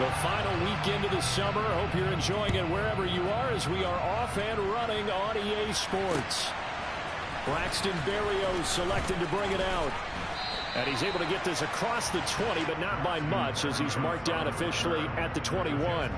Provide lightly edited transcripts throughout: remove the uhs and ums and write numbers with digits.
The final weekend of the summer. Hope you're enjoying it wherever you are as we are off and running on EA Sports. Braxton Berrios selected to bring it out. And he's able to get this across the 20, but not by much as he's marked down officially at the 21.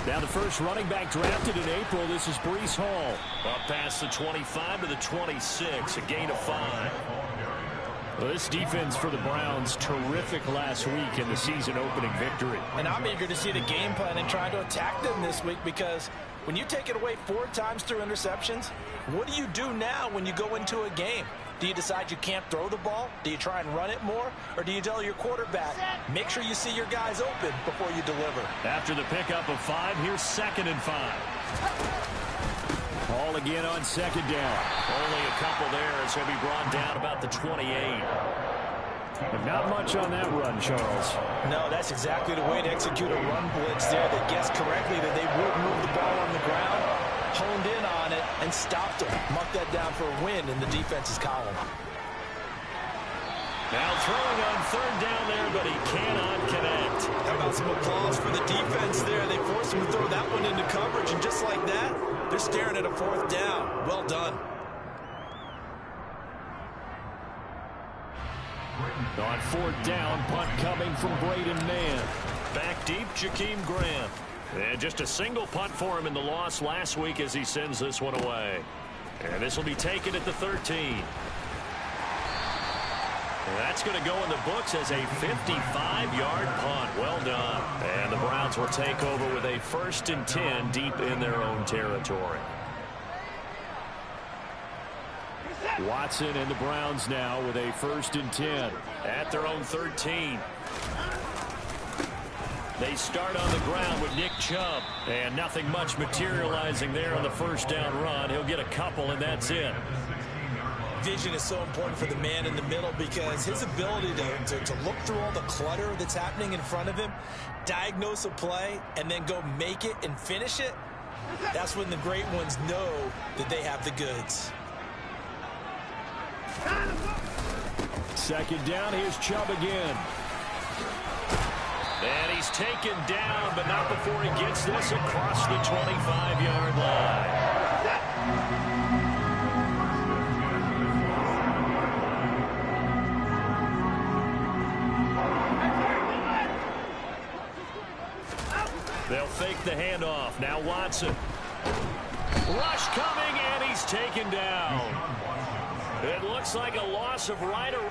Now the first running back drafted in April, this is Breece Hall. Up past the 25 to the 26, a gain of 5. Well, this defense for the Browns, terrific last week in the season opening victory. And I'm eager to see the game plan and try to attack them this week, because when you take it away 4 times through interceptions, what do you do now when you go into a game? Do you decide you can't throw the ball? Do you try and run it more? Or do you tell your quarterback, make sure you see your guys open before you deliver? After the pickup of 5, here's 2nd and 5. Ball again on 2nd down. Only a couple there as he'll be brought down about the 28. But not much on that run, Charles. No, that's exactly the way to execute a run blitz there. They guessed correctly that they would move the ball on the ground, honed in on it, and stopped them. Mark that down for a win in the defense's column. Now throwing on 3rd down there, but he cannot connect. How about some applause for the defense there? They forced him to throw that one into coverage, and just like that, they're staring at a 4th down. Well done. On 4th down, punt coming from Braden Mann. Back deep, Jakeem Grant. And just a single punt for him in the loss last week as he sends this one away. And this will be taken at the 13. And that's going to go in the books as a 55-yard punt. Well done. And the Browns will take over with a 1st and 10 deep in their own territory. Watson and the Browns now with a 1st and 10 at their own 13. They start on the ground with Nick Chubb, and nothing much materializing there on the 1st down run. He'll get a couple, and that's it. Vision is so important for the man in the middle, because his ability to look through all the clutter that's happening in front of him, diagnose a play, and then go make it and finish it, that's when the great ones know that they have the goods. 2nd down, here's Chubb again. And he's taken down, but not before he gets this across the 25-yard line. They'll fake the handoff. Now Watson. Rush coming, and he's taken down. It looks like a loss of right or...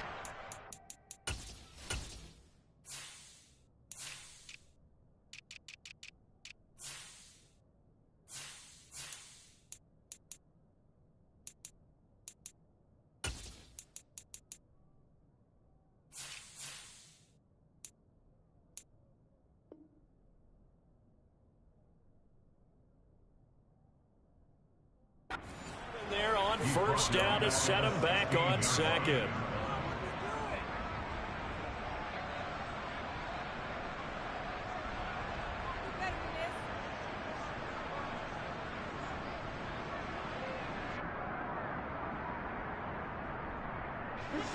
there on 1st down to set him back on 2nd.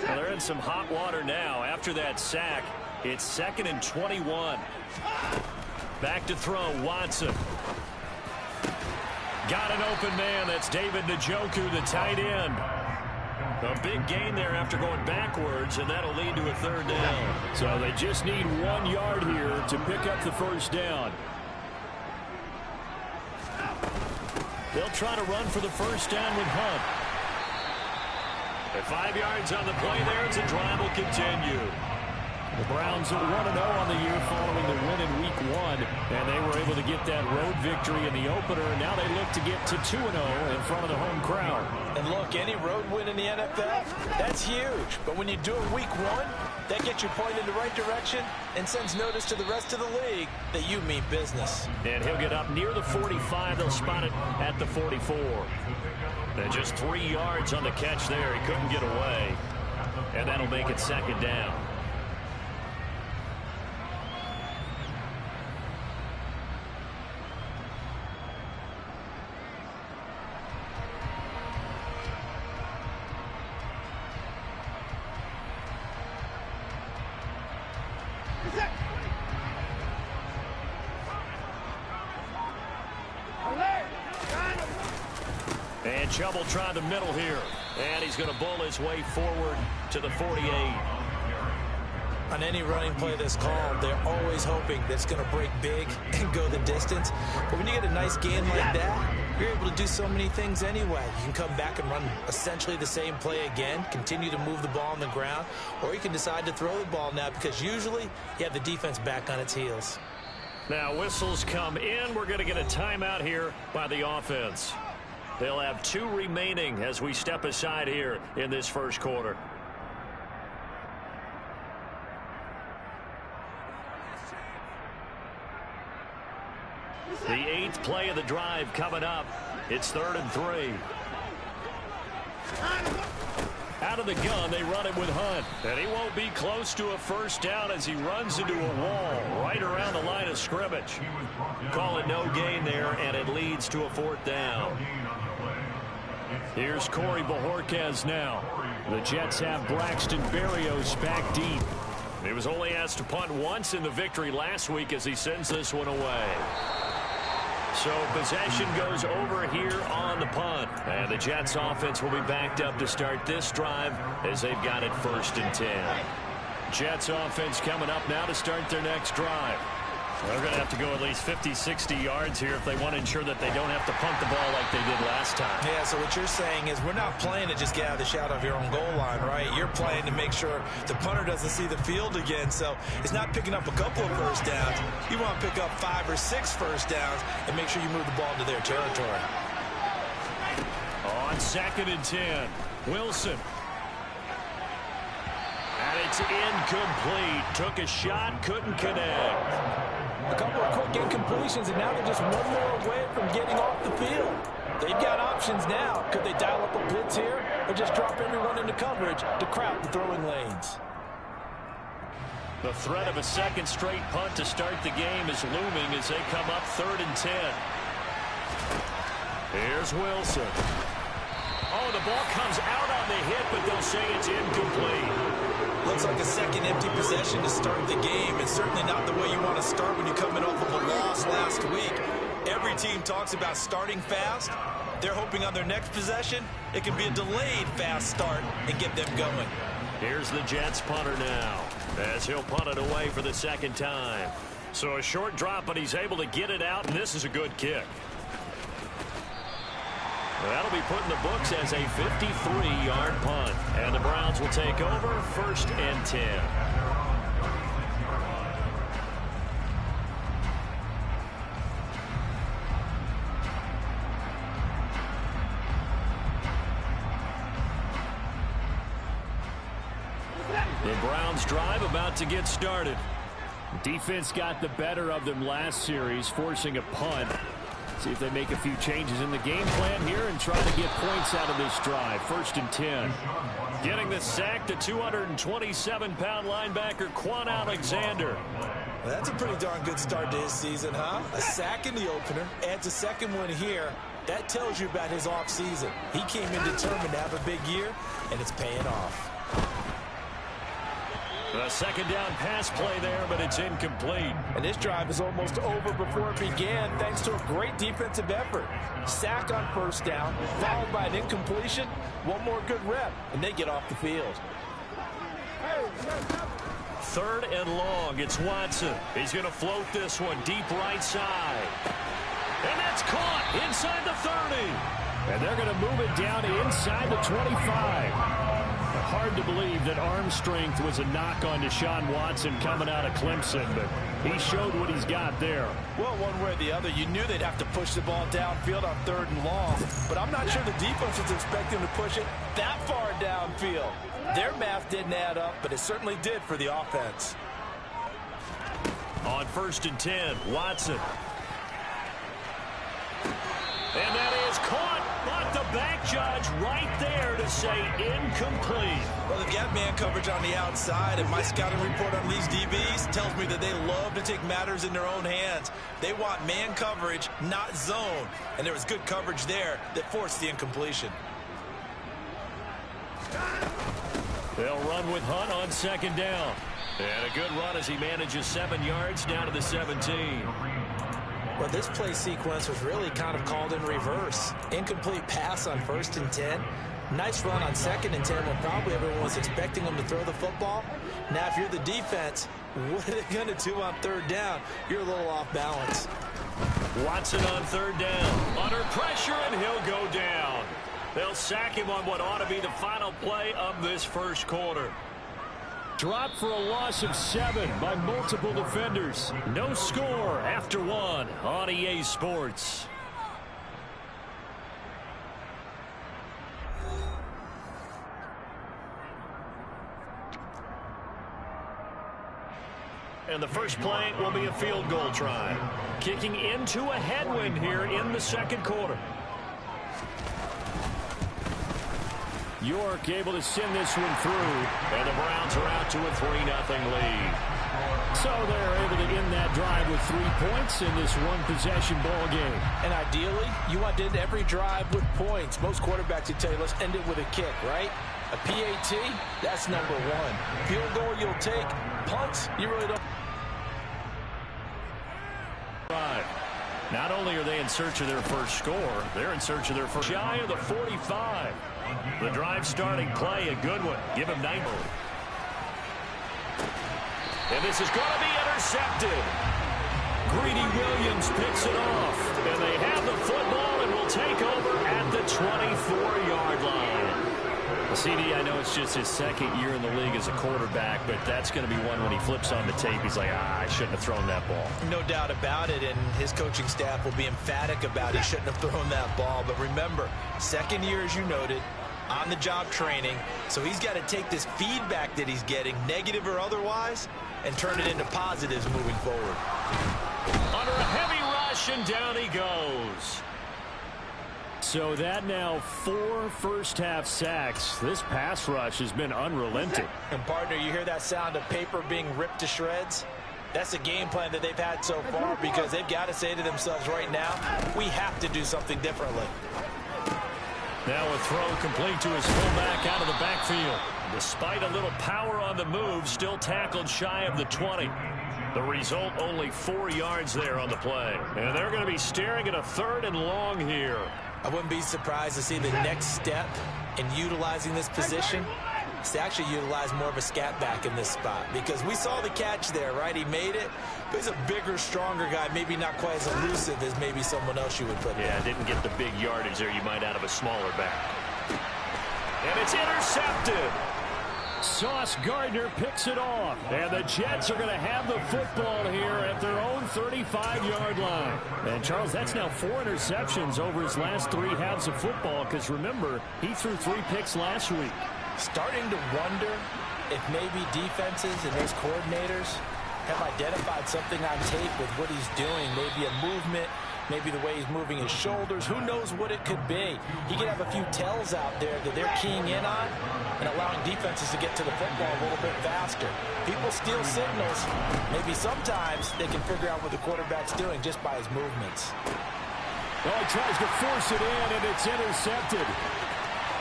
Well, they're in some hot water now. After that sack, it's 2nd and 21. Back to throw, Watson. Got an open man. That's David Njoku, the tight end. A big gain there after going backwards, and that'll lead to a 3rd down. So they just need 1 yard here to pick up the 1st down. They'll try to run for the 1st down with Hunt. At 5 yards on the play there, as the drive will continue. The Browns are 1-0 on the year following the win in Week 1, and they were able to get that road victory in the opener, and now they look to get to 2-0 in front of the home crowd. And look, any road win in the NFL, that's huge. But when you do it Week 1, that gets you pointed in the right direction and sends notice to the rest of the league that you mean business. And he'll get up near the 45. They'll spot it at the 44. And just 3 yards on the catch there. He couldn't get away. And that'll make it second down. And Chubb trying the middle here. And he's going to bull his way forward to the 48. On any running play that's called, they're always hoping that it's going to break big and go the distance. But when you get a nice gain like that, you're able to do so many things anyway. You can come back and run essentially the same play again, continue to move the ball on the ground, or you can decide to throw the ball now because usually you have the defense back on its heels. Now whistles come in. We're going to get a timeout here by the offense. They'll have 2 remaining as we step aside here in this first quarter. The 8th play of the drive coming up. It's 3rd and 3. Out of the gun, they run it with Hunt. And he won't be close to a first down as he runs into a wall right around the line of scrimmage. Call it no gain there, and it leads to a 4th down. Here's Corey Bojorquez now. The Jets have Braxton Berrios back deep. He was only asked to punt once in the victory last week as he sends this one away. So possession goes over here on the punt. And the Jets offense will be backed up to start this drive as they've got it 1st and 10. Jets offense coming up now to start their next drive. They're going to have to go at least 50, 60 yards here if they want to ensure that they don't have to punt the ball like they did last time. Yeah, so what you're saying is we're not playing to just get out of the shadow of your own goal line, right? You're playing to make sure the punter doesn't see the field again. So it's not picking up a couple of first downs. You want to pick up 5 or 6 first downs and make sure you move the ball into their territory. On 2nd and 10, Wilson. And it's incomplete. Took a shot, couldn't connect. A couple of quick incompletions, and now they're just one more away from getting off the field. They've got options now. Could they dial up a blitz here or just drop everyone into coverage to crowd the throwing lanes? The threat of a second straight punt to start the game is looming as they come up 3rd and 10. Here's Wilson. Oh, the ball comes out on the hit, but they'll say it's incomplete. Looks like a second empty possession to start the game, and certainly not the way you want to start when you're coming off of a loss last week. Every team talks about starting fast. They're hoping on their next possession it can be a delayed fast start and get them going. Here's the Jets punter now as he'll punt it away for the 2nd time. So a short drop, but he's able to get it out, and this is a good kick. That'll be put in the books as a 53-yard punt. And the Browns will take over 1st and 10. The Browns drive about to get started. Defense got the better of them last series, forcing a punt. See if they make a few changes in the game plan here and try to get points out of this drive. 1st and 10. Getting the sack, the 227-pound linebacker, Quan Alexander. Well, that's a pretty darn good start to his season, huh? A sack in the opener, adds a second one here. That tells you about his offseason. He came in determined to have a big year, and it's paying off. A 2nd down pass play there, but it's incomplete. And this drive is almost over before it began thanks to a great defensive effort. Sack on 1st down, followed by an incompletion. One more good rep, and they get off the field. 3rd and long. It's Watson. He's going to float this one deep right side. And that's caught inside the 30. And they're going to move it down inside the 25. Hard to believe that arm strength was a knock on Deshaun Watson coming out of Clemson, but he showed what he's got there. Well, one way or the other, you knew they'd have to push the ball downfield on 3rd and long, but I'm not sure the defense was expecting to push it that far downfield. Their math didn't add up, but it certainly did for the offense. On 1st and 10, Watson. And that is caught, but the back judge right there to say incomplete. Well, they've got man coverage on the outside, and my scouting report on these DBs tells me that they love to take matters in their own hands. They want man coverage, not zone, and there was good coverage there that forced the incompletion. They'll run with Hunt on 2nd down. And a good run as he manages 7 yards down to the 17. Well, this play sequence was really kind of called in reverse. Incomplete pass on 1st and 10. Nice run on 2nd and 10 when probably everyone was expecting him to throw the football. Now, if you're the defense, what are they going to do on 3rd down? You're a little off balance. Watson on 3rd down. Under pressure, and he'll go down. They'll sack him on what ought to be the final play of this 1st quarter. Dropped for a loss of 7 by multiple defenders. No score after 1 on EA Sports. And the first play will be a field goal try. Kicking into a headwind here in the 2nd quarter. York able to send this one through, and the Browns are out to a 3-0 lead. So they're able to end that drive with 3 points in this one-possession ball game. And ideally, you want to end every drive with points. Most quarterbacks would tell you, let's end it with a kick, right? A PAT, that's #1. Field goal you'll take. Punts, you really don't. Not only are they in search of their first score, they're in search of their first. Shy of the 45. The drive starting play, a good one. Give him 90. And this is going to be intercepted. Greedy Williams picks it off. And they have the football and will take over at the 24-yard line. CD, I know it's just his 2nd year in the league as a quarterback, but that's going to be one when he flips on the tape. He's like, I shouldn't have thrown that ball. No doubt about it, and his coaching staff will be emphatic about he shouldn't have thrown that ball. But remember, 2nd year, as you noted, on-the-job training, so he's got to take this feedback that he's getting, negative or otherwise, and turn it into positives moving forward. Under a heavy rush, and down he goes. So that now 4 first-half sacks. This pass rush has been unrelenting. And, partner, you hear that sound of paper being ripped to shreds? That's the game plan that they've had so far because they've got to say to themselves right now, we have to do something differently. Now a throw complete to his fullback out of the backfield. Despite a little power on the move, still tackled shy of the 20. The result, only 4 yards there on the play. And they're going to be staring at a 3rd and long here. I wouldn't be surprised to see the next step in utilizing this position is to actually utilize more of a scat back in this spot because we saw the catch there, right? He made it, but he's a bigger, stronger guy, maybe not quite as elusive as maybe someone else you would put Yeah, didn't get the big yardage there you might out of a smaller back. And it's intercepted. Sauce Gardner picks it off. And the Jets are going to have the football here at their own 35-yard line. And, Charles, that's now 4 interceptions over his last 3 halves of football because, remember, he threw 3 picks last week. Starting to wonder if maybe defenses and those coordinators have identified something on tape with what he's doing, maybe a movement, maybe the way he's moving his shoulders. Who knows what it could be? He could have a few tells out there that they're keying in on and allowing defenses to get to the football a little bit faster. People steal signals. Maybe sometimes they can figure out what the quarterback's doing just by his movements. Oh, he tries to force it in, and it's intercepted.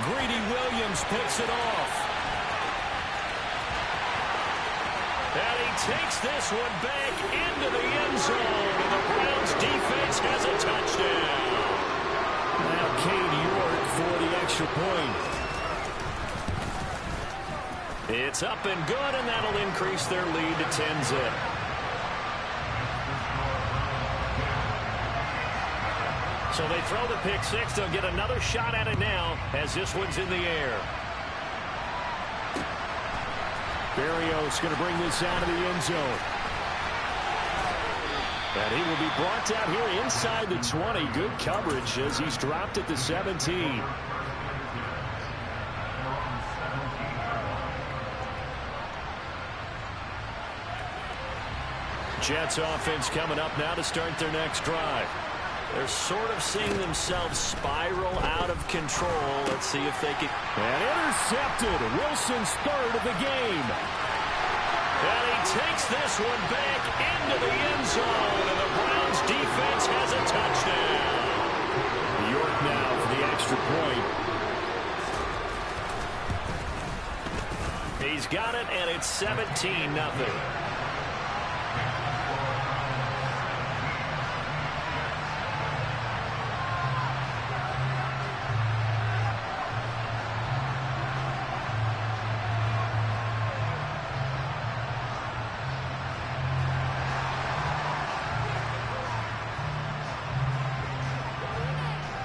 Greedy Williams picks it off. And he takes this one back into the end zone, and the Browns defense has a touchdown. Now Cade York for the extra point. It's up and good, and that'll increase their lead to 10-zip. So they throw the pick six. They'll get another shot at it now as this one's in the air. Berrios going to bring this out of the end zone. And he will be brought down here inside the 20. Good coverage as he's dropped at the 17. Jets offense coming up now to start their next drive. They're sort of seeing themselves spiral out of control. Let's see if they can. And intercepted. Wilson's third of the game. And he takes this one back into the end zone. And the Browns defense has a touchdown. York now for the extra point. He's got it, and it's 17-0.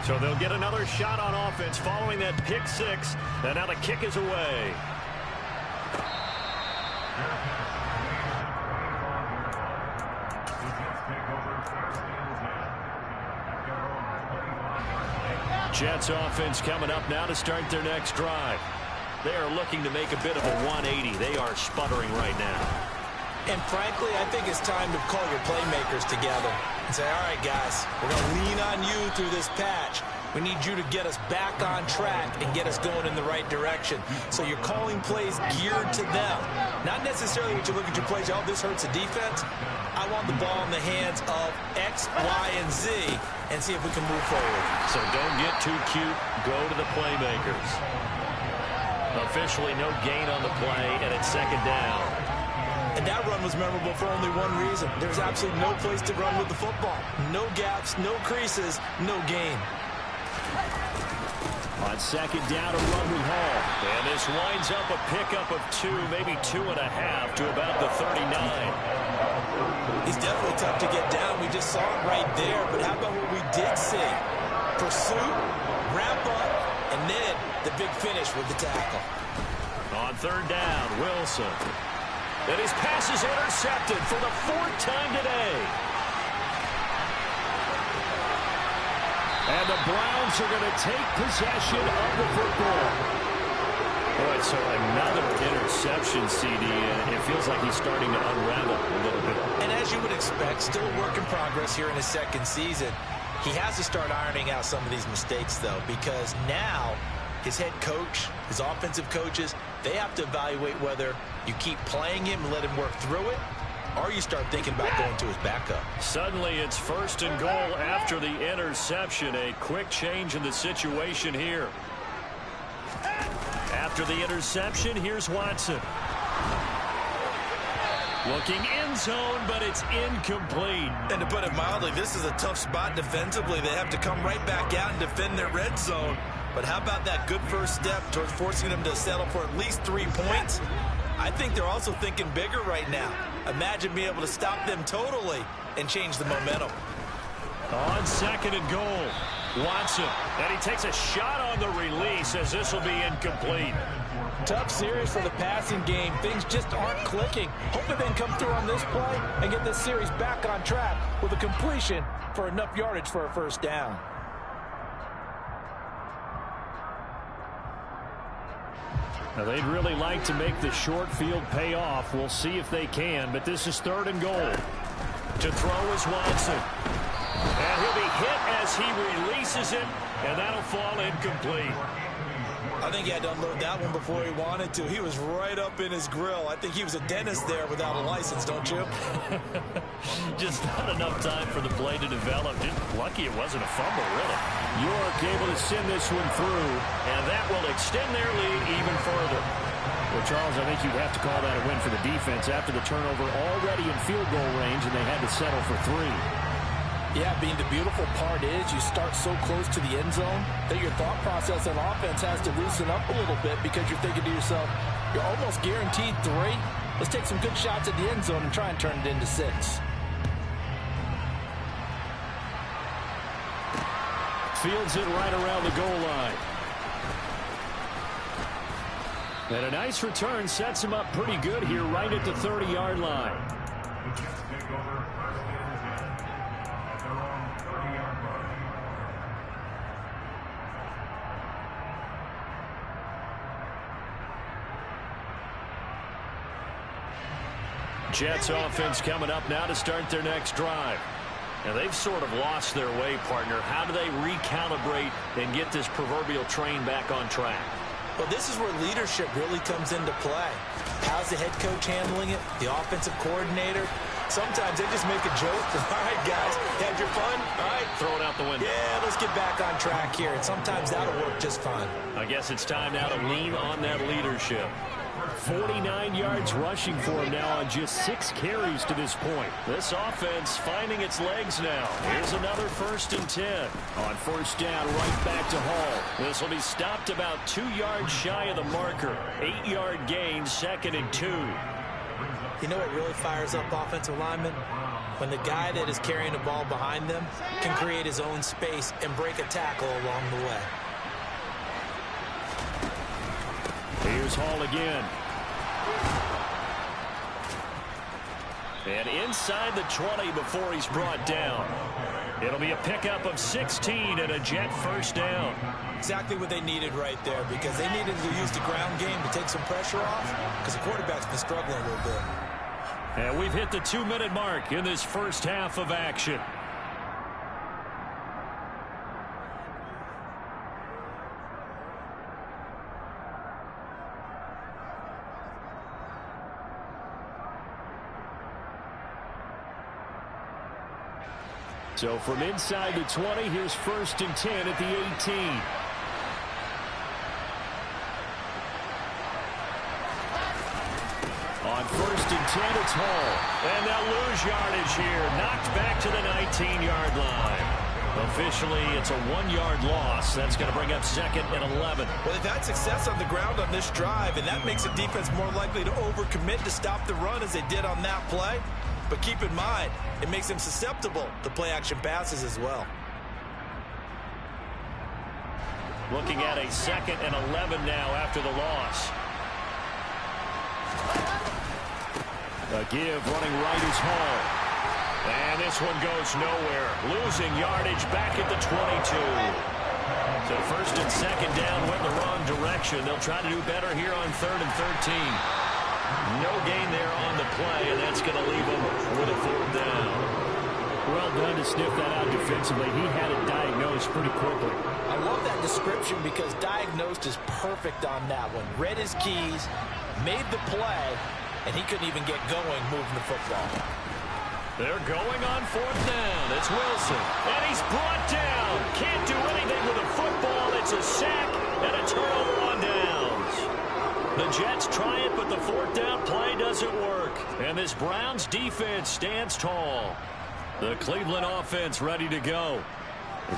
So they'll get another shot on offense following that pick six. And now the kick is away. Jets offense coming up now to start their next drive. They are looking to make a bit of a 180. They are sputtering right now. And frankly, I think it's time to call your playmakers together and say, all right, guys, we're going to lean on you through this patch. We need you to get us back on track and get us going in the right direction. So you're calling plays geared to them. Not necessarily what you look at your plays, oh, this hurts the defense. I want the ball in the hands of X, Y, and Z and see if we can move forward. So don't get too cute. Go to the playmakers. Officially no gain on the play, and it's second down. And that run was memorable for only one reason. There's absolutely no place to run with the football. No gaps, no creases, no gain. On second down, a run with Hall. And this winds up a pickup of 2, maybe 2.5 to about the 39. He's definitely tough to get down. We just saw it right there. But how about what we did see? Pursuit, wrap up, and then the big finish with the tackle. On third down, Wilson. And his pass is intercepted for the 4th time today. And the Browns are going to take possession of the football. Boy, so another interception, CD, and it feels like he's starting to unravel a little bit. And as you would expect, still a work in progress here in his second season. He has to start ironing out some of these mistakes, though, because now his head coach, his offensive coaches, they have to evaluate whether you keep playing him and let him work through it, or you start thinking about going to his backup. Suddenly it's 1st and goal after the interception. A quick change in the situation here. After the interception, here's Watson. Looking end zone, but it's incomplete. And to put it mildly, this is a tough spot defensively. They have to come right back out and defend their red zone. But how about that good first step towards forcing them to settle for at least 3 points? I think they're also thinking bigger right now. Imagine being able to stop them totally and change the momentum. On second and goal, Watson. And he takes a shot on the release as this will be incomplete. Tough series for the passing game. Things just aren't clicking. Hoping they can come through on this play and get this series back on track with a completion for enough yardage for a first down. Now, they'd really like to make the short field pay off. We'll see if they can, but this is 3rd and goal. To throw is Watson. And he'll be hit as he releases it, and that'll fall incomplete. I think he had to unload that one before he wanted to. He was right up in his grill. I think he was a dentist there without a license, don't you? Just not enough time for the play to develop. Just lucky it wasn't a fumble, really. York able to send this one through, and that will extend their lead even further. Well, Charles, I think you'd have to call that a win for the defense after the turnover already in field goal range, and they had to settle for 3. Yeah, Bean, the beautiful part is you start so close to the end zone that your thought process on offense has to loosen up a little bit because you're thinking to yourself, you're almost guaranteed 3. Let's take some good shots at the end zone and try and turn it into 6. Fields it right around the goal line. And a nice return sets him up pretty good here right at the 30-yard line. Jets offense coming up now to start their next drive. Now they've sort of lost their way, partner. How do they recalibrate and get this proverbial train back on track? Well, this is where leadership really comes into play. How's the head coach handling it? The offensive coordinator? Sometimes they just make a joke. All right, guys, had your fun? All right. Throw it out the window. Yeah, let's get back on track here. And sometimes that'll work just fine. I guess it's time now to lean on that leadership. 49 yards rushing for him now on just 6 carries to this point. This offense finding its legs now. Here's another 1st and 10. On 1st down, right back to Hall. This will be stopped about 2 yards shy of the marker. 8-yard gain, 2nd and 2. You know what really fires up offensive linemen? When the guy that is carrying the ball behind them can create his own space and break a tackle along the way. Here's Hall again. And inside the 20 before he's brought down. It'll be a pickup of 16 and a Jet 1st down. Exactly what they needed right there, because they needed to use the ground game to take some pressure off, because the quarterback's been struggling a little bit. And we've hit the 2-minute mark in this first half of action. So from inside the 20, here's 1st and 10 at the 18. On 1st and 10, it's Hall. And they'll lose yardage here. Knocked back to the 19-yard line. Officially, it's a 1-yard loss. That's going to bring up 2nd and 11. Well, they've had success on the ground on this drive, and that makes the defense more likely to overcommit to stop the run as they did on that play. But keep in mind, it makes them susceptible to play-action passes as well. Looking at a 2nd and 11 now after the loss. A give running right is Hall. And this one goes nowhere. Losing yardage back at the 22. So 1st and 2nd down went the wrong direction. They'll try to do better here on 3rd and 13. No gain there on the play, and that's going to leave them with a 4th down. Well done to sniff that out defensively. He had it diagnosed pretty quickly. I love that description because diagnosed is perfect on that one. Read his keys, made the play, and he couldn't even get going moving the football. They're going on 4th down. It's Wilson, and he's brought down. Can't do anything with a football. It's a sack and a turnover on downs. The Jets try it, but the 4th down play doesn't work. And this Browns defense stands tall. The Cleveland offense ready to go.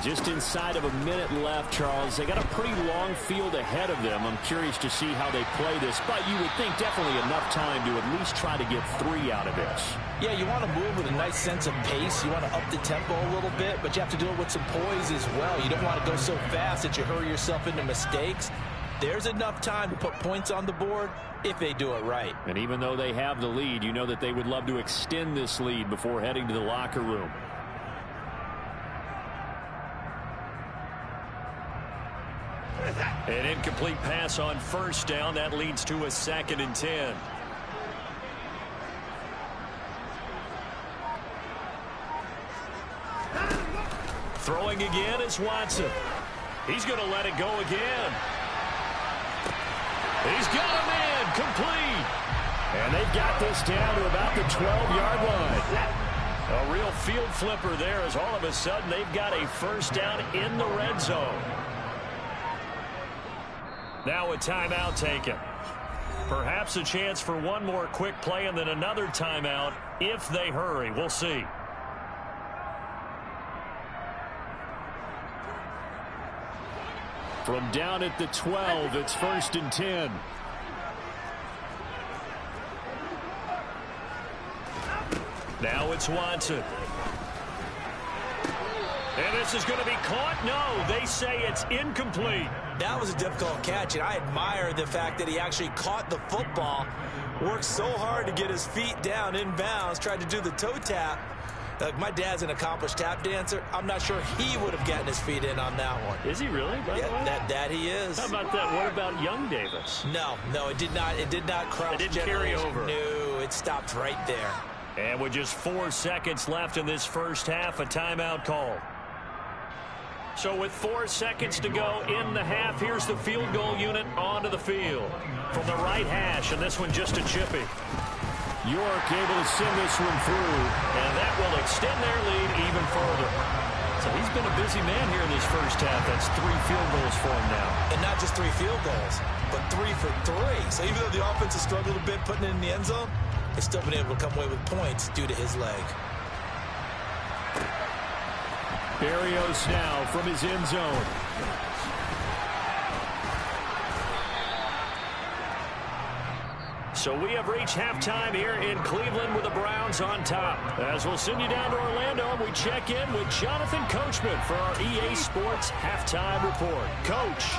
Just inside of a minute left, Charles. They got a pretty long field ahead of them. I'm curious to see how they play this, but you would think definitely enough time to at least try to get 3 out of this. Yeah, you want to move with a nice sense of pace. You want to up the tempo a little bit, but you have to do it with some poise as well. You don't want to go so fast that you hurry yourself into mistakes. There's enough time to put points on the board if they do it right. And even though they have the lead, you know that they would love to extend this lead before heading to the locker room. An incomplete pass on 1st down. That leads to a 2nd and 10. Throwing again is Watson. He's going to let it go again. He's got a man complete. And they've got this down to about the 12-yard line. A real field flipper there as all of a sudden they've got a 1st down in the red zone. Now a timeout taken. Perhaps a chance for one more quick play and then another timeout if they hurry. We'll see. From down at the 12, it's 1st and 10. Now it's Watson. And this is going to be caught. No, they say it's incomplete. That was a difficult catch, and I admire the fact that he actually caught the football, worked so hard to get his feet down inbounds, tried to do the toe tap. Like, my dad's an accomplished tap dancer. I'm not sure he would have gotten his feet in on that one. Is he really? Yeah, that he is. How about that? What about young Davis? No, it did not. It did not cross. It didn't carry over. No, it stopped right there. And with just 4 seconds left in this first half, a timeout call. So with 4 seconds to go in the half, here's the field goal unit onto the field. From the right hash, and this one just a chippy. York able to send this one through. And that will extend their lead even further. So he's been a busy man here in this first half. That's 3 field goals for him now. And not just 3 field goals, but 3 for 3. So even though the offense has struggled a bit putting it in the end zone, they've still been able to come away with points due to his leg. Berrios now from his end zone. So we have reached halftime here in Cleveland with the Browns on top. As we'll send you down to Orlando, we check in with Jonathan Coachman for our EA Sports Halftime Report. Coach.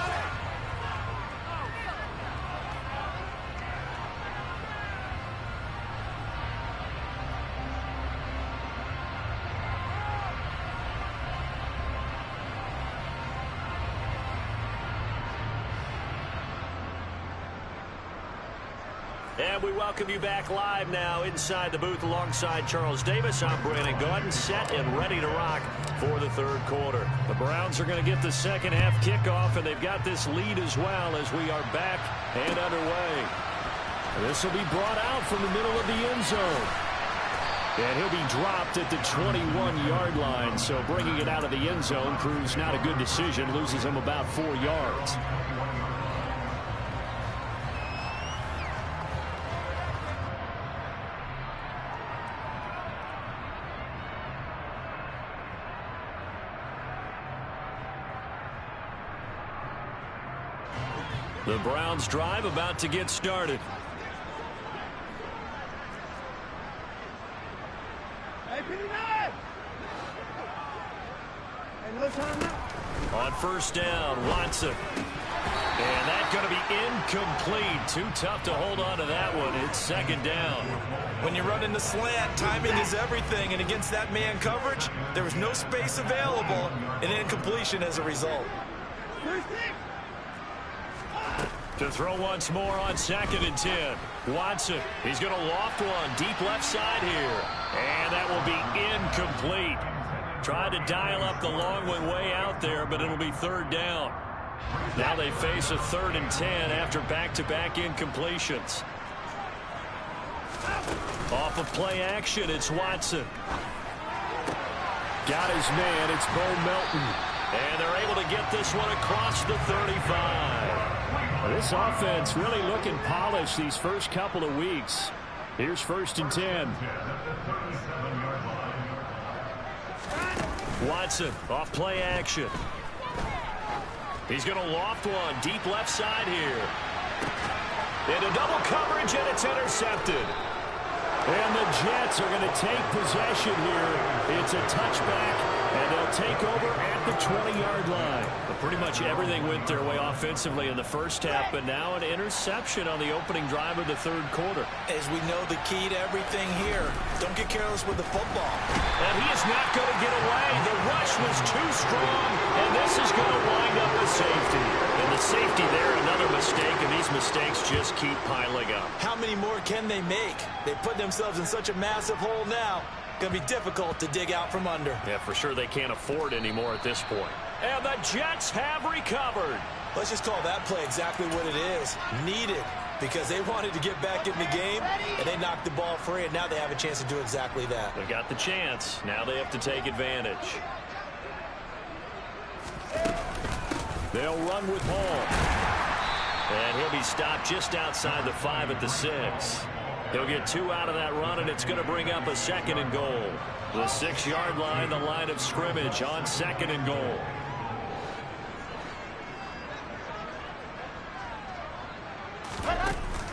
And we welcome you back live now inside the booth alongside Charles Davis. I'm Brandon Gaudin, set and ready to rock for the third quarter. The Browns are going to get the second half kickoff, and they've got this lead as well as we are back and underway. This will be brought out from the middle of the end zone. And he'll be dropped at the 21-yard line, so bringing it out of the end zone proves not a good decision, loses him about 4 yards. The Browns drive about to get started. On first down, Watson. And that's going to be incomplete. Too tough to hold on to that one. It's second down. When you run in the slant, timing is everything. And against that man coverage, there was no space available. And incompletion as a result. To throw once more on 2nd and 10. Watson, he's going to loft one deep left side here. And that will be incomplete. Tried to dial up the long one way out there, but it'll be third down. Now they face a 3rd and 10 after back-to-back incompletions. Off of play action, it's Watson. Got his man, it's Bo Melton. And they're able to get this one across the 35. This offense really looking polished these first couple of weeks. Here's 1st and 10. Watson off play action. He's going to loft one deep left side here. Into double coverage, and it's intercepted. And the Jets are going to take possession here. It's a touchback, and they'll take over at the 20-yard line. But pretty much everything went their way offensively in the first half, but now an interception on the opening drive of the third quarter. As we know, the key to everything here, don't get careless with the football. And he is not going to get away. The rush was too strong, and this is going to wind up with safety. And the safety there, another mistake, and these mistakes just keep piling up. How many more can they make? They put themselves in such a massive hole now. Going to be difficult to dig out from under. Yeah, for sure they can't afford anymore at this point. And the Jets have recovered. Let's just call that play exactly what it is. Needed, because they wanted to get back in the game, and they knocked the ball free, and now they have a chance to do exactly that. They got the chance. Now they have to take advantage. They'll run with Hall. And he'll be stopped just outside the 5 at the 6. He'll get 2 out of that run, and it's going to bring up a 2nd and goal. The 6-yard line, the line of scrimmage on 2nd and goal.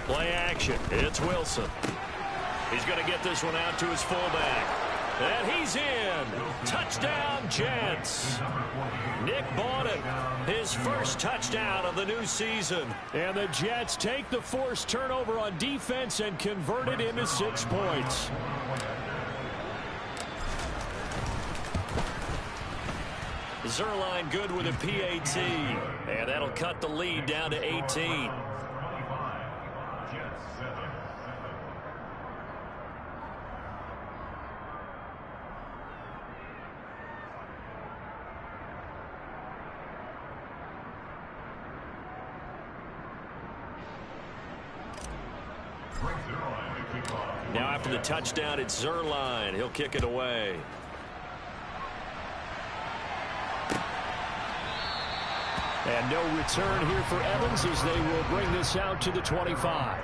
Play action. It's Wilson. He's going to get this one out to his fullback. And he's in. Touchdown, Jets. Nick Bawden, his first touchdown of the new season. And the Jets take the forced turnover on defense and convert it into 6 points. Zerline good with a PAT. And that'll cut the lead down to 18. Now after the touchdown, it's Zerline. He'll kick it away. And no return here for Evans as they will bring this out to the 25.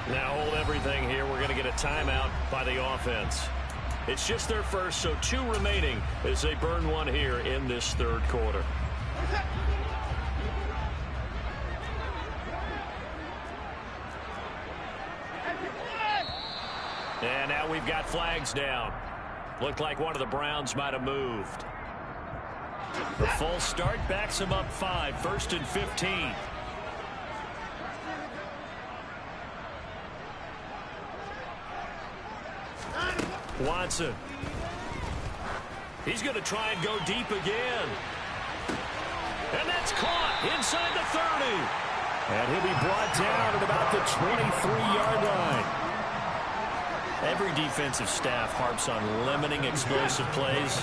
Now hold everything here. We're going to get a timeout by the offense. It's just their first, so 2 remaining as they burn one here in this third quarter. And now we've got flags down. Looked like one of the Browns might have moved. The full start backs them up 5, 1st and 15. Watson. He's going to try and go deep again. And that's caught inside the 30. And he'll be brought down at about the 23-yard line. Every defensive staff harps on limiting explosive plays.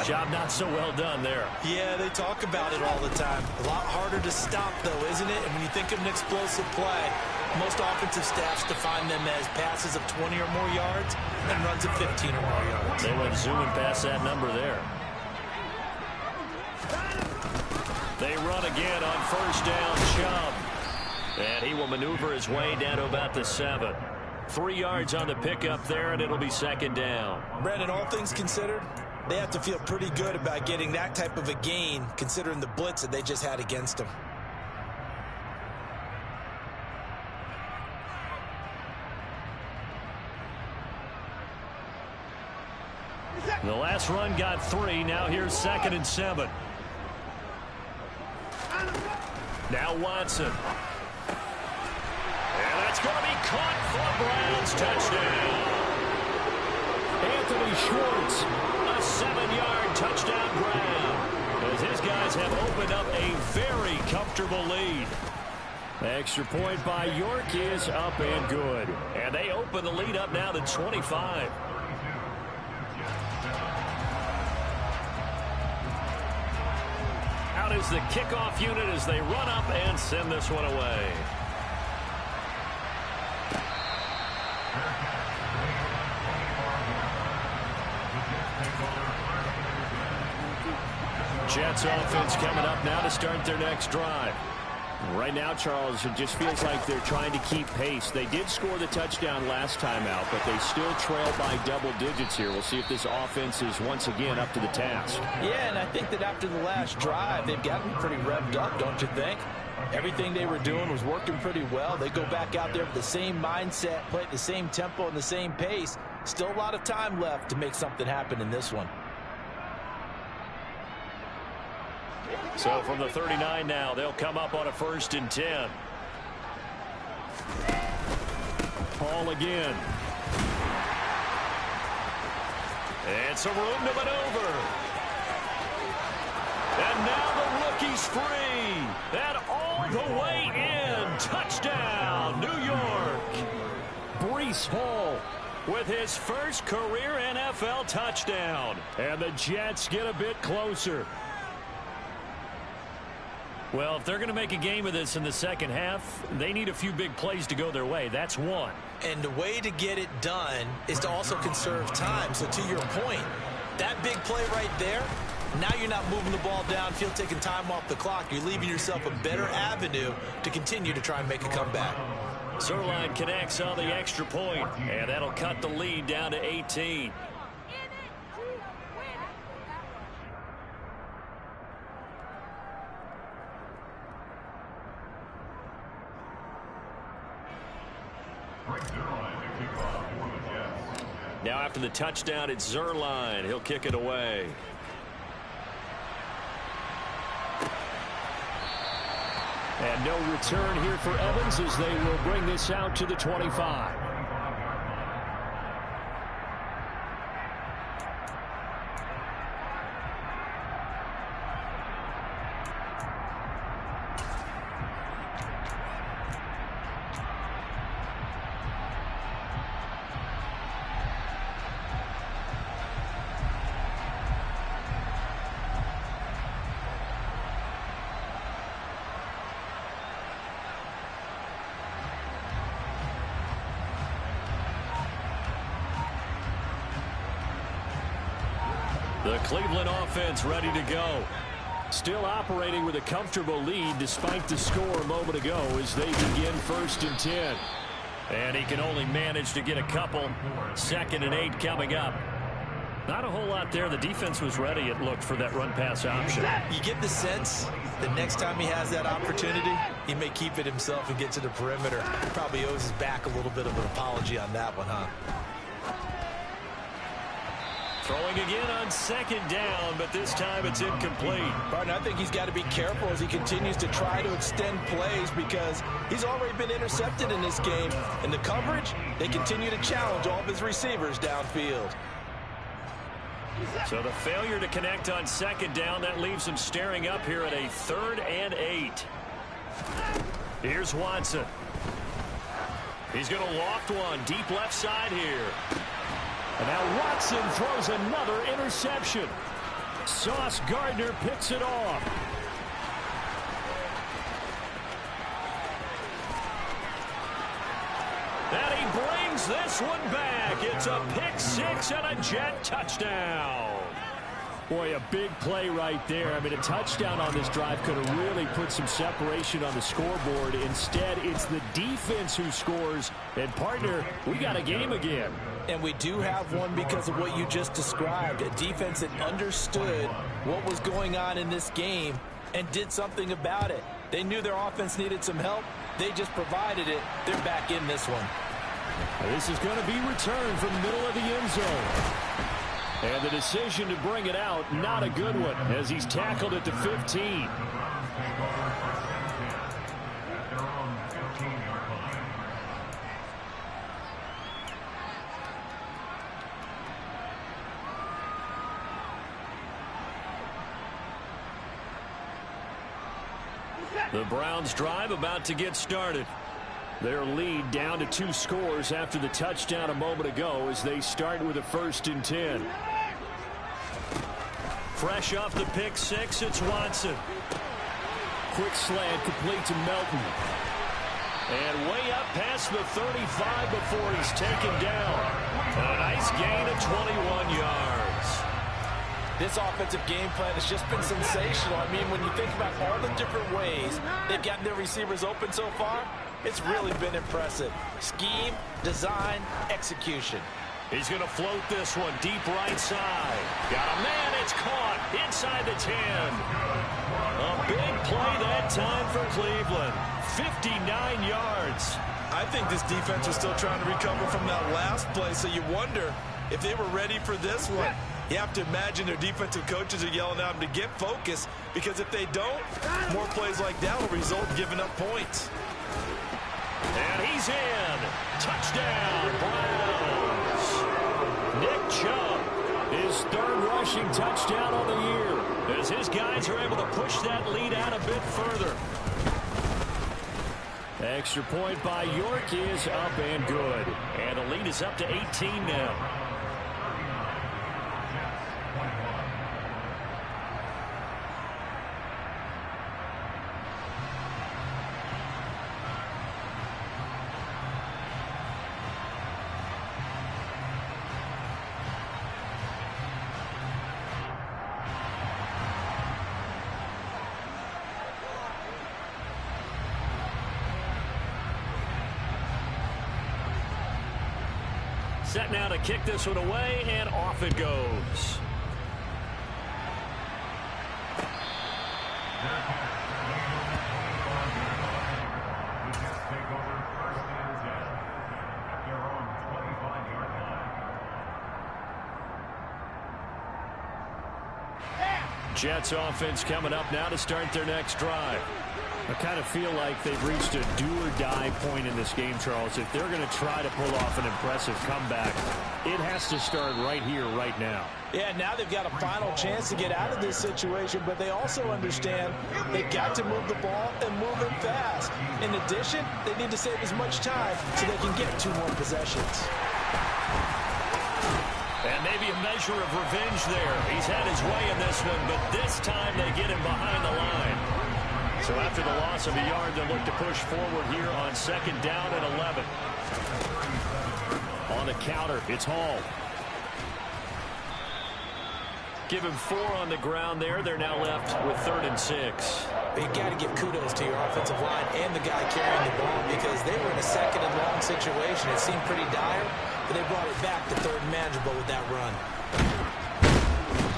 Job not so well done there. Yeah, they talk about it all the time. A lot harder to stop, though, isn't it? And when you think of an explosive play, most offensive staffs define them as passes of 20 or more yards and runs of 15 or more yards. They went zooming past that number there. They run again on first down, Chubb. And he will maneuver his way down to about the 7. 3 yards on the pickup there, and it'll be 2nd down. Brandon, all things considered, they have to feel pretty good about getting that type of a gain, considering the blitz that they just had against them. The last run got 3. Now here's 2nd and 7. Now Watson. And that's going to be caught for Browns touchdown. Anthony Schwartz, a 7-yard touchdown grab, as his guys have opened up a very comfortable lead. Extra point by York is up and good. And they open the lead up now to 25. Out is the kickoff unit as they run up and send this one away. Jets offense coming up now to start their next drive. Right now, Charles, it just feels like they're trying to keep pace. They did score the touchdown last time out, but they still trail by double digits here. We'll see if this offense is once again up to the task. Yeah, and I think that after the last drive, they've gotten pretty revved up, don't you think? Everything they were doing was working pretty well. They go back out there with the same mindset, play at the same tempo and the same pace. Still a lot of time left to make something happen in this one. So from the 39 now, they'll come up on a 1st and 10. Paul again. And some room to maneuver. And now the rookie's free. And all the way in. Touchdown, New York. Breece Hall with his first career NFL touchdown. And the Jets get a bit closer. Well, if they're going to make a game of this in the second half, they need a few big plays to go their way. That's one. And the way to get it done is to also conserve time. So to your point, that big play right there, now you're not moving the ball downfield, taking time off the clock. You're leaving yourself a better avenue to continue to try and make a comeback. Zerline connects on the extra point, and that'll cut the lead down to 18. Now after the touchdown, it's Zerline. He'll kick it away. And no return here for Evans as they will bring this out to the 25. The Cleveland offense ready to go. Still operating with a comfortable lead despite the score a moment ago as they begin 1st and 10. And he can only manage to get a couple. 2nd and 8 coming up. Not a whole lot there. The defense was ready, it looked, for that run-pass option. You get the sense that next time he has that opportunity, he may keep it himself and get to the perimeter. Probably owes his back a little bit of an apology on that one, huh? Throwing again on 2nd down, but this time it's incomplete. Partner, I think he's got to be careful as he continues to try to extend plays because he's already been intercepted in this game. And the coverage, they continue to challenge all of his receivers downfield. So the failure to connect on 2nd down, that leaves him staring up here at a 3rd and 8. Here's Watson. He's going to loft one deep left side here. And now Watson throws another interception. Sauce Gardner picks it off. And he brings this one back. It's a pick 6 and a Jet touchdown. Boy, a big play right there. I mean, a touchdown on this drive could have really put some separation on the scoreboard. Instead, it's the defense who scores. And, partner, we got a game again. And we do have one because of what you just described. A defense that understood what was going on in this game and did something about it. They knew their offense needed some help. They just provided it. They're back in this one. This is going to be returned from the middle of the end zone. And the decision to bring it out, not a good one, as he's tackled at the 15. The Browns drive about to get started. Their lead down to 2 scores after the touchdown a moment ago as they start with a 1st and 10. Fresh off the pick 6, it's Watson. Quick slant complete to Melton. And way up past the 35 before he's taken down. A nice gain of 21 yards. This offensive game plan has just been sensational. I mean, when you think about all the different ways they've gotten their receivers open so far, it's really been impressive. Scheme, design, execution. He's going to float this one deep right side. Got a man, it's caught inside the 10. A big play that time for Cleveland. 59 yards. I think this defense was still trying to recover from that last play, so you wonder if they were ready for this one. You have to imagine their defensive coaches are yelling at them to get focused, because if they don't, more plays like that will result in giving up points. And he's in. Touchdown, Browns. Nick Chubb, his 3rd rushing touchdown on the year, as his guys are able to push that lead out a bit further. Extra point by York is up and good. And the lead is up to 18 now. Set now to kick this one away, and off it goes. Jets offense coming up now to start their next drive. I kind of feel like they've reached a do-or-die point in this game, Charles. If they're going to try to pull off an impressive comeback, it has to start right here, right now. Yeah, now they've got a final chance to get out of this situation, but they also understand they've got to move the ball and move it fast. In addition, they need to save as much time so they can get 2 more possessions. And maybe a measure of revenge there. He's had his way in this one, but this time they get him behind the line. So after the loss of a yard, they'll look to push forward here on 2nd down and 11. On the counter, it's Hall. Give him 4 on the ground there. They're now left with 3rd and 6. You got to give kudos to your offensive line and the guy carrying the ball because they were in a 2nd and long situation. It seemed pretty dire, but they brought it back to 3rd and manageable with that run.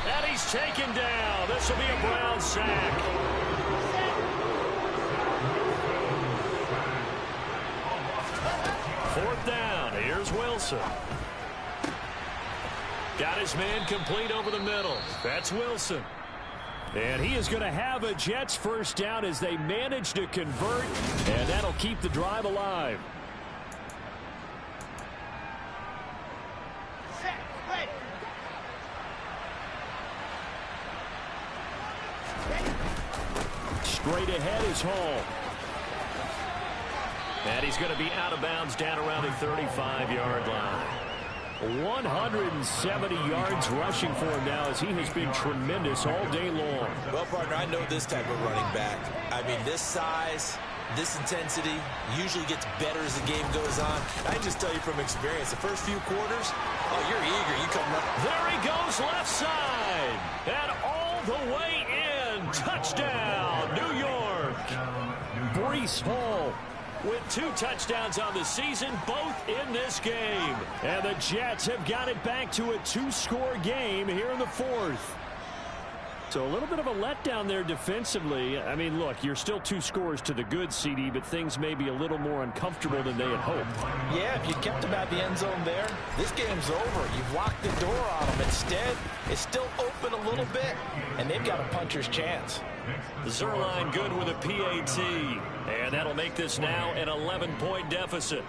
And he's taken down. This will be a Brown sack. 4th down. Here's Wilson. Got his man complete over the middle. That's Wilson. And he is going to have a Jets first down as they manage to convert, and that'll keep the drive alive. Straight ahead is Hall. And he's going to be out of bounds down around the 35-yard line. 170 yards rushing for him now as he has been tremendous all day long. Well, partner, I know this type of running back. I mean, this size, this intensity usually gets better as the game goes on. I can just tell you from experience, the first few quarters, oh, you're eager. You come running. There he goes left side. And all the way in. Touchdown, New York. Breece Hall with 2 touchdowns on the season, both in this game. And the Jets have got it back to a 2-score game here in the 4th. So a little bit of a letdown there defensively. I mean, look, you're still 2 scores to the good, CD, but things may be a little more uncomfortable than they had hoped. Yeah, if you kept them at the end zone there, this game's over. You've locked the door on them. Instead, it's still open a little bit, and they've got a puncher's chance. Zerline good with a PAT, and that'll make this now an 11-point deficit.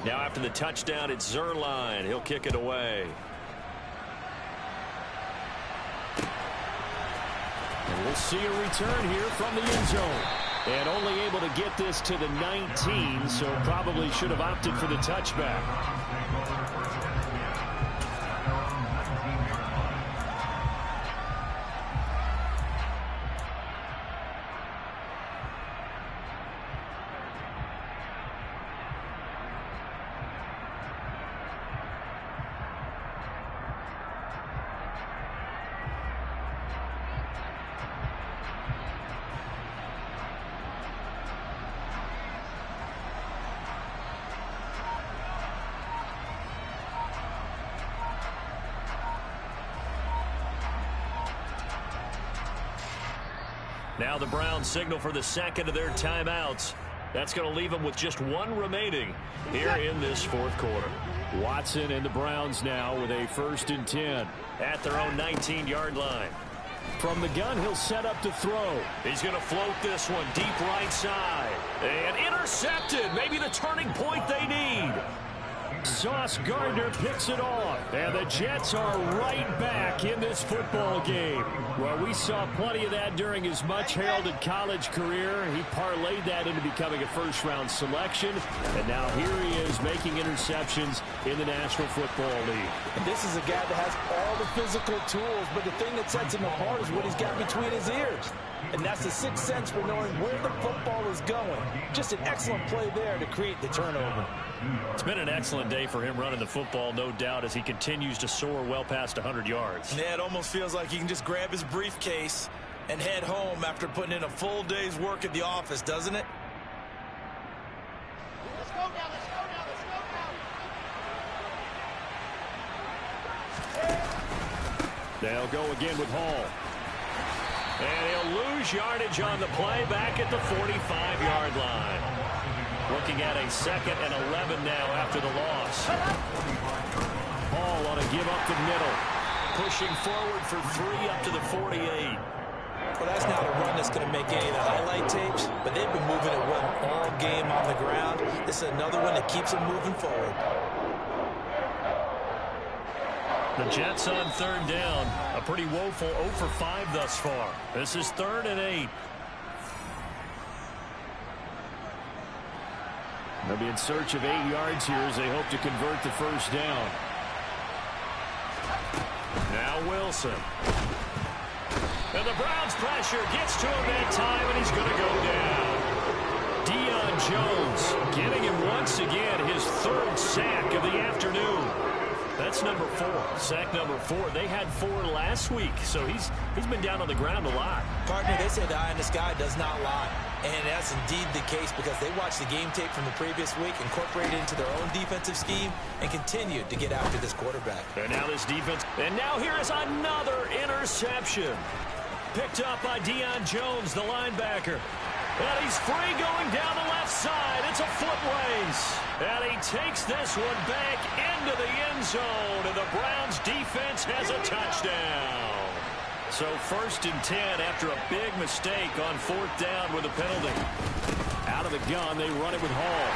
Now after the touchdown, it's Zerline. He'll kick it away. And we'll see a return here from the end zone. And only able to get this to the 19, so probably should have opted for the touchback. Now the Browns signal for the 2nd of their timeouts. That's going to leave them with just 1 remaining here in this 4th quarter. Watson and the Browns now with a 1st and 10. At their own 19-yard line. From the gun, he'll set up to throw. He's going to float this one deep right side. And intercepted. Maybe the turning point they need. Sauce Gardner picks it off, and the Jets are right back in this football game. Well, we saw plenty of that during his much-heralded college career. He parlayed that into becoming a first-round selection, and now here he is making interceptions in the National Football League. And this is a guy that has all the physical tools, but the thing that sets him apart is what he's got between his ears. And that's the sixth sense for knowing where the football is going. Just an excellent play there to create the turnover. It's been an excellent day for him running the football, no doubt, as he continues to soar well past 100 yards. Yeah, it almost feels like he can just grab his briefcase and head home after putting in a full day's work at the office, doesn't it? Let's go now, let's go now, let's go now. They'll go again with Hall. And he'll lose yardage on the play back at the 45-yard line. Looking at a 2nd and 11 now after the loss. Hall on a give up the middle. Pushing forward for 3 up to the 48. Well, that's not a run that's going to make any of the highlight tapes, but they've been moving it well all game on the ground. This is another one that keeps them moving forward. The Jets on 3rd down. A pretty woeful 0 for 5 thus far. This is 3rd and 8. They'll be in search of 8 yards here as they hope to convert the first down. Now Wilson. And the Browns pressure gets to him that time, and he's going to go down. Deion Jones getting him once again his 3rd sack of the afternoon. That's number 4. Sack number 4. They had 4 last week, so he's been down on the ground a lot. Partner, they say the eye in the sky does not lie. And that's indeed the case because they watched the game tape from the previous week, incorporated it into their own defensive scheme, and continued to get after this quarterback. And now this defense. And now here is another interception. Picked up by Deion Jones, the linebacker. And he's free going down the left side. It's a foot race. And he takes this one back into the end zone. And the Browns defense has a touchdown. So 1st and 10 after a big mistake on 4th down with a penalty. Out of the gun, they run it with Hall.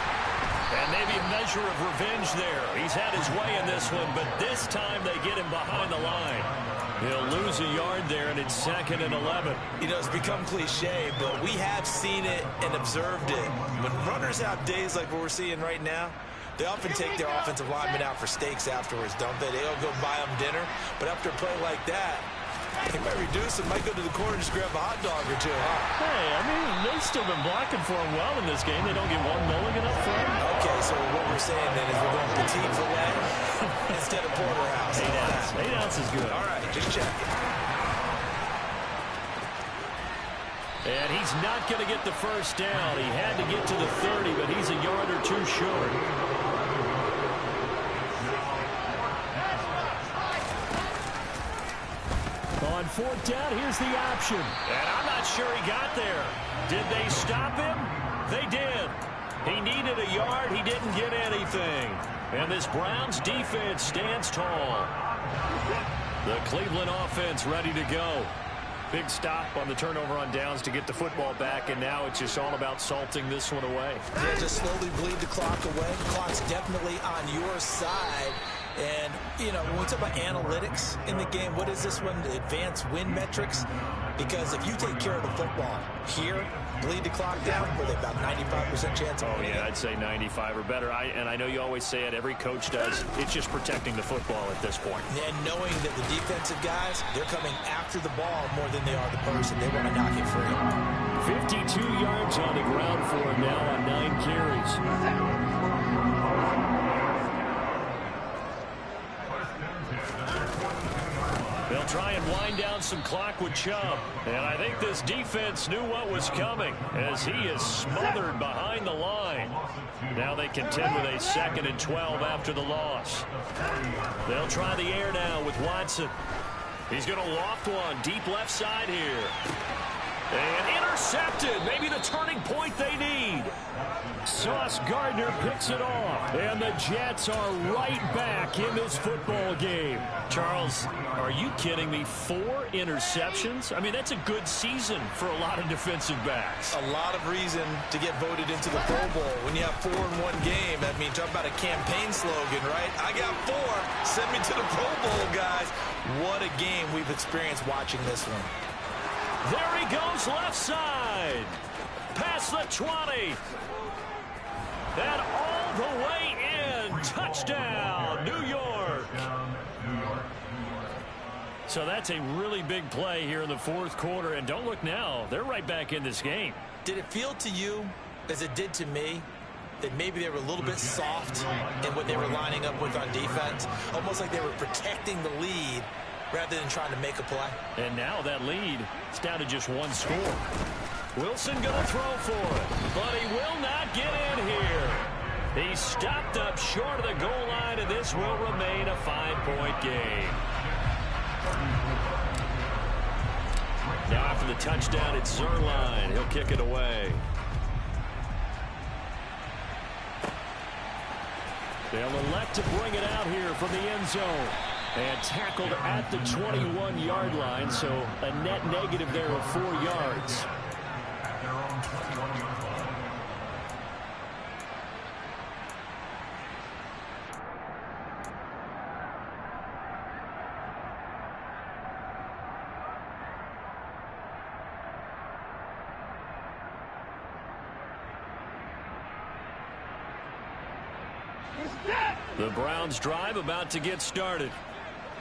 And maybe a measure of revenge there. He's had his way in this one, but this time they get him behind the line. He'll lose a yard there, and it's 2nd and 11. You know, it's become cliche, but we have seen it and observed it. When runners have days like what we're seeing right now, they often take their offensive linemen out for steaks afterwards, don't they? They'll go buy them dinner, but after a play like that, they might reduce it, might go to the corner and just grab a hot dog or two, huh? Hey, I mean, they've still been blocking for him well in this game. They don't get one mulligan up front. Okay, so what we're saying then is we're going petite filet instead of porterhouse. 8 ounces. 8 ounces is good. All right, just checking. And he's not going to get the first down. He had to get to the 30, but he's a yard or 2 short. On 4th down, here's the option. And I'm not sure he got there. Did they stop him? They did. He needed a yard. He didn't get anything. And this Browns defense stands tall. The Cleveland offense ready to go. Big stop on the turnover on downs to get the football back, and now it's just all about salting this one away. Yeah, just slowly bleed the clock away. The clock's definitely on your side. And, you know, when we talk about analytics in the game, what is this one? The advanced win metrics? Because if you take care of the football here, bleed the clock down, with about 95% chance of winning. Oh, yeah, I'd say 95 or better. And I know you always say it, every coach does. It's just protecting the football at this point. And knowing that the defensive guys, they're coming after the ball more than they are the person. They want to knock it free. 52 yards on the ground for him now on 9 carries. They'll try and wind down some clock with Chubb. And I think this defense knew what was coming as he is smothered behind the line. Now they contend with a 2nd and 12 after the loss. They'll try the air now with Watson. He's going to loft one deep left side here. And intercepted. Maybe the turning point they need. Sauce Gardner picks it off. And the Jets are right back in this football game. Charles, are you kidding me? 4 interceptions? I mean, that's a good season for a lot of defensive backs. A lot of reason to get voted into the Pro Bowl. When you have 4 in one game, I mean, talk about a campaign slogan, right? I got 4. Send me to the Pro Bowl, guys. What a game we've experienced watching this one. There he goes left side. Past the 20. And all the way in. Touchdown, New York. So that's a really big play here in the fourth quarter. And don't look now. They're right back in this game. Did it feel to you, as it did to me, that maybe they were a little bit soft in what they were lining up with on defense? Almost like they were protecting the lead rather than trying to make a play. And now that lead is down to just 1 score. Wilson going to throw for it, but he will not get in here. He stopped up short of the goal line, and this will remain a 5-point game. Now after the touchdown, it's Zerline. He'll kick it away. They'll elect to bring it out here from the end zone. And tackled at the 21-yard line, so a net negative there of 4 yards. The Browns drive about to get started.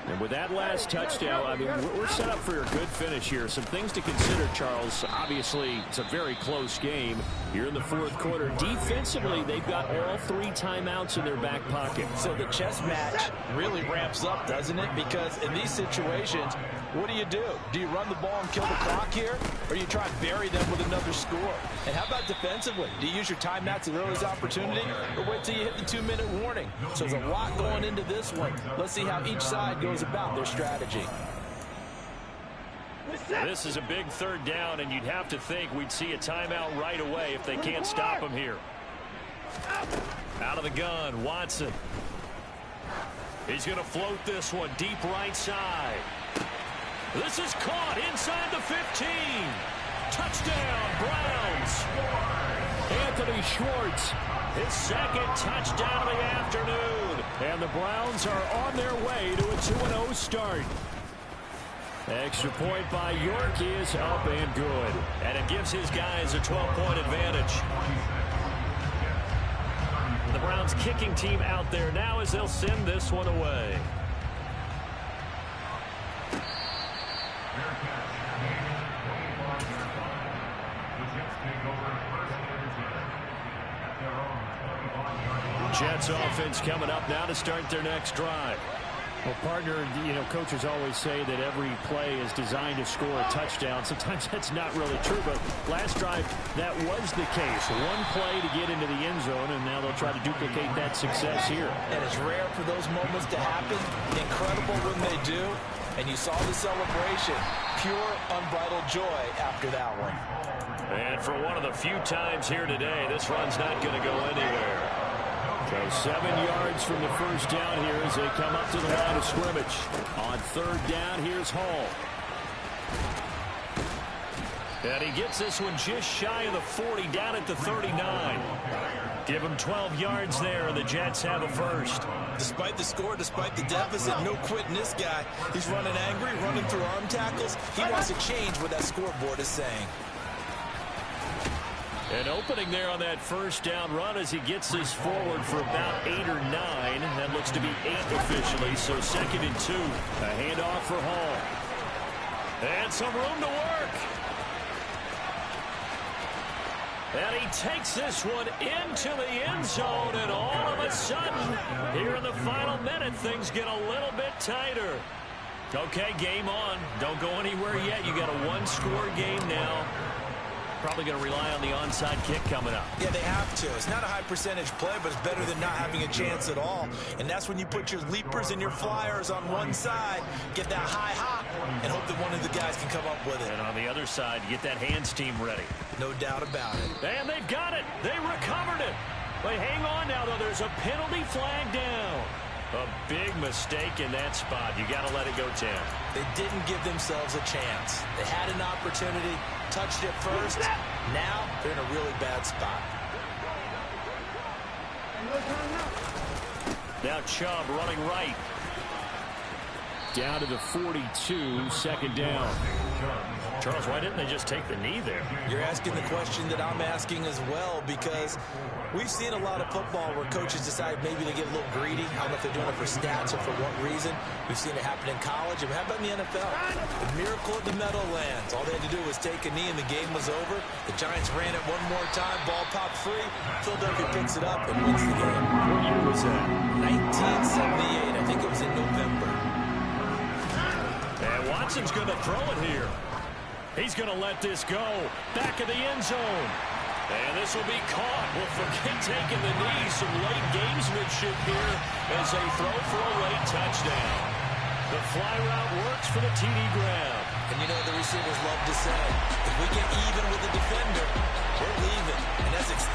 And with that last touchdown, I mean, we're set up for a good finish here. Some things to consider, Charles. Obviously, it's a very close game. You're in the fourth quarter. Defensively, they've got all 3 timeouts in their back pocket. So the chess match really ramps up, doesn't it? Because in these situations, what do? Do you run the ball and kill the clock here? Or you try and bury them with another score? And how about defensively? Do you use your timeouts at earliest opportunity? Or wait till you hit the 2-minute warning? So there's a lot going into this one. Let's see how each side goes about their strategy. This is a big 3rd down, and you'd have to think we'd see a timeout right away if they can't stop him here. Out of the gun, Watson. He's going to float this one deep right side. This is caught inside the 15. Touchdown, Browns. Anthony Schwartz, his 2nd touchdown of the afternoon. And the Browns are on their way to a 2-0 start. Extra point by York is up and good. And it gives his guys a 12-point advantage. The Browns kicking team out there now as they'll send this one away. Jets offense coming up now to start their next drive. Well, partner, you know, coaches always say that every play is designed to score a touchdown. Sometimes that's not really true, but last drive, that was the case. 1 play to get into the end zone, and now they'll try to duplicate that success here. And it's rare for those moments to happen. Incredible when they do. And you saw the celebration. Pure, unbridled joy after that one. And for one of the few times here today, this run's not going to go anywhere. So 7 yards from the first down here as they come up to the line of scrimmage. On 3rd down, here's Hall. And he gets this one just shy of the 40, down at the 39. Give him 12 yards there, and the Jets have a first. Despite the score, despite the deficit, no quitting this guy. He's running angry, running through arm tackles. He wants to change what that scoreboard is saying. An opening there on that first down run as he gets this forward for about 8 or 9. That looks to be 8 officially, so 2nd and 2. A handoff for Hall. And some room to work. And he takes this one into the end zone, and all of a sudden, here in the final minute, things get a little bit tighter. Okay, game on. Don't go anywhere yet. You got a 1-score game now. Probably going to rely on the onside kick coming up. Yeah, they have to. It's not a high percentage play, but it's better than not having a chance at all. And that's when you put your leapers and your flyers on one side, get that high hop, and hope that one of the guys can come up with it. And on the other side, get that hands team ready. No doubt about it. And they've got it. They recovered it. But hang on now, though. There's a penalty flag down. A big mistake in that spot. You got to let it go, Tim. They didn't give themselves a chance. They had an opportunity, touched it first. Now they're in a really bad spot. Now Chubb running right. Down to the 42, second down. Charles, why didn't they just take the knee there? You're asking the question that I'm asking as well, because we've seen a lot of football where coaches decide maybe to get a little greedy. I don't know if they're doing it for stats or for what reason. We've seen it happen in college. And how about in the NFL? The miracle of the Meadowlands. All they had to do was take a knee and the game was over. The Giants ran it one more time. Ball popped free. Philadelphia picks it up and wins the game. What year was that? 1978. I think it was in November. And Watson's going to throw it here. He's going to let this go. Back of the end zone. And this will be caught. Well, forget taking the knee. Some late gamesmanship here as they throw for a late touchdown. The fly route works for the TD grab. And you know the receivers love to say, if we get even with the defender, we're leaving. And that's exactly